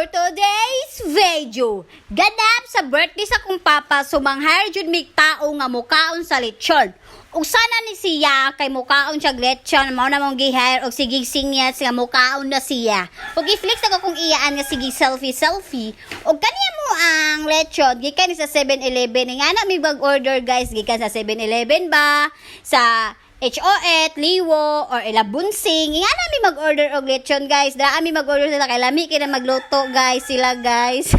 For today's video, ganap sa birthday sa kong papa sumanghar jud mig tao nga mukaon sa lechon. Ug sana ni siya kay mukaon siya lechon mao na mong gihire og sige sinyas nga mukaon na siya. Ug i-flex ako kung iyaan nga sige selfie. Ug kaniya mo ang lechon gikan ni sa 7-Eleven nga na mi mag-order guys gikan sa 7-Eleven ba sa HOET, Liwo, or Ilabunsing. Nga namin mag-order og lechon, guys. Dara kami mag-order sila. Kay lami kaya magluto, guys. Sila, guys.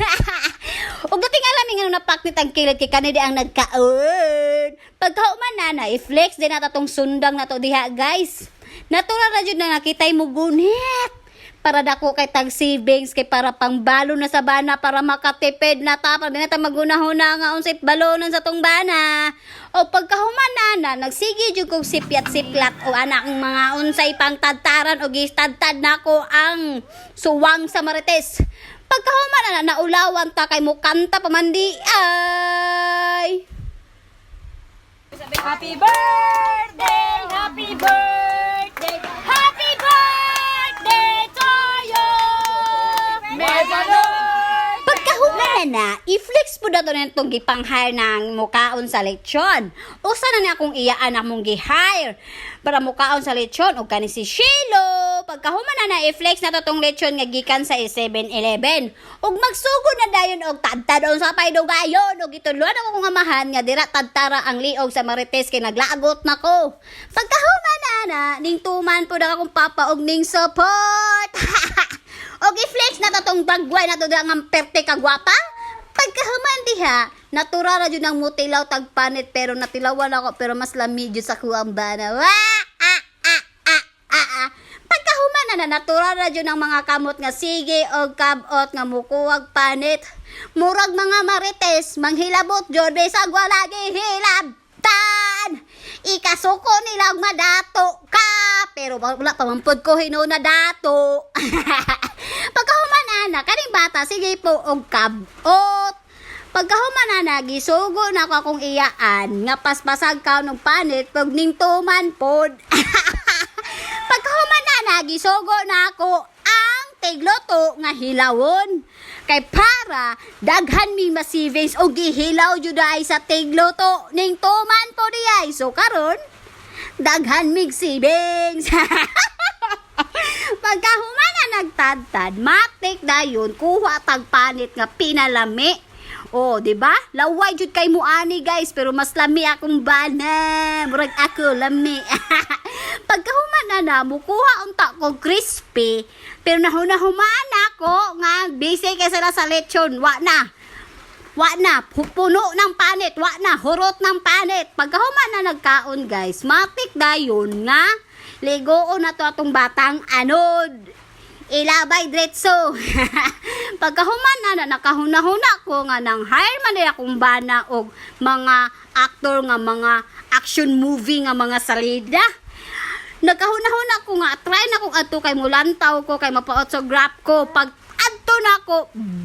Ug dating alam nga napaknit ang kilid kay kanidi ang nagkaon. Pagkauman na, i-flex din na tong sundang na to diha, guys. Natural na jud na nakitay mo gunit. Para dako kay tag savings kay para pangbalo na sa bana para makatipid na ta para dinata magunahuna nga unsay balonon sa tong bana. O pagkahuman na nagsige jud kog sipyat-siplat o anak ng mga unsay pangtadtaran o gistadtad nako ang suwang sa Marites. Pagkahuman na naulawan ta kay mo kanta pamandi ay. Happy birthday, happy birthday, happy birthday to you. May Pagkahuman na, i-flex po na to na itong gipang-hire ng mukaon sa lechon. O sana na akong iyaan na mong gi-hire para mukaon sa lechon. O kani si Shilo. Pagkahuman na, i-flex na to tong lechon nga gikan sa 7-Eleven. O magsugod na dayon og tadtadon sa paydugayon. O gituluan ako kong amahan nga dira tadtara ang liog sa Marites kay naglagot na ko. Pagkahuman na, ning tuman po na akong papa og ning support. Og i-flex na to tong bagway na to da nga perte kagwapa. Pagkahuman diha, natural na jud ang mutilaw tagpanit pero natilawan ako pero mas lami jud sa kuwang bana. Pagkahuman na natural na jud ang mga kamot nga sige og kabot nga mukuwag panit. Murag mga Marites, manghilabot jud sa gwalagi hilabtan. Ikasuko nilang madato ka pero wala pa mampod ko hinuna dato. Pagkahuman na kaning bata sige po og kabot. Pagkahuman na gisugo na ko akong iyaan nga paspasag ka ng panit pag ning tuman pod. Pagkahuman na gisugo na ako ang tigloto nga hilawon. Kay para daghan mi masivings o gihilaw jud ay sa tigloto ning tuman po diay. So karon daghan mig savings. Pagkahuman na nagtadtad, matik dayon kuha tagpanit nga pinalami. Oh, di ba? Laway jud kay mo ani guys, pero mas lami akong bana. Murag ako lami. Pagkahuman na mukuha unta ko crispy, pero nahuna-humaan ako nga busy kay sila sa lechon. Wa na, puno ng panit, wa na, hurot ng panit. Pagkahuman na nagkaon guys, matik dayon nga ligoon na to atong batang anod. Ilabay diretso. Pagkahuman na nakahuna-huna ko nga nang hire man day akong bana og mga aktor nga mga action movie nga mga salida. Nagkahuna-huna ko nga try na kong adto kay mulantaw ko kay mapa-autograph ko. Pag adto na ko,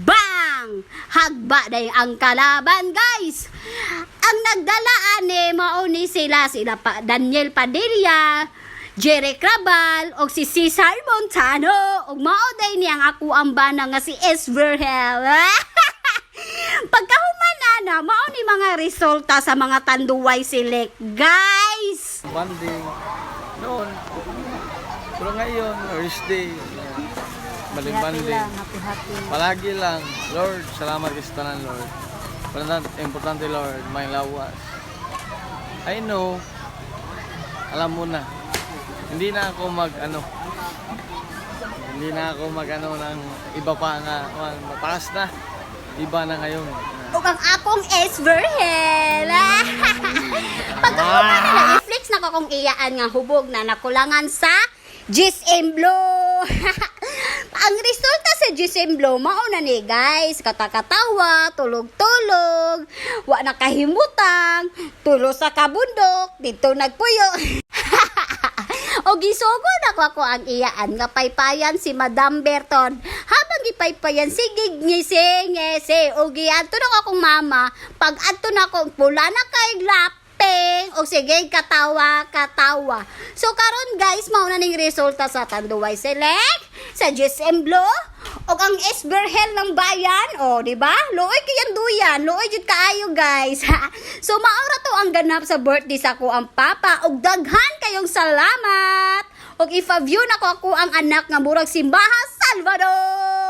bang! Hagba day ang kalaban guys. Ang nagdalaan mao ni sila pa Daniel Padilla, Jerry Crabal, o si Cesar Montano, o mauday niyang ako ang bana nga si S. Verhel. Pagkahuman na, mao ni mga resulta sa mga tanduway select, guys. Banding noon. Pero ngayon, rest day. Banding. Palagi lang. Lord, salamat sa tanan, Lord. Importante, Lord, may lawas. I know, alam mo na. Hindi na ako ng iba pa nga mataas na. Iba na ngayon. O ang akong S. Verhel. Pagkahuman na i-flex na ko kung iyaan nga hubog na nakulangan sa Gisemblo. Ang resulta sa Gisemblo, mauna ni guys, katakatawa, tulog-tulog, wa nakahimutang, tulo sa kabundok, dito nagpuyo. O gisugod ako ang iyaan nga paypayan si Madam Berton. Habang gipaypayan sige ngisi o giadto na akong mama. Pag adto na ako pula na kay lapeng o sige katawa. So karon guys mao na ning resulta sa Tanduay Select sa Gisemblo og ang Esberhel ng bayan, o, di ba? Luoy kayan duyan, luoy jud kaayo, guys. So maura to ang ganap sa birthday sa ko ang papa, og daghan kayong salamat. Og ipa-view na ko ako ang anak nga murag Simbahan Salvador.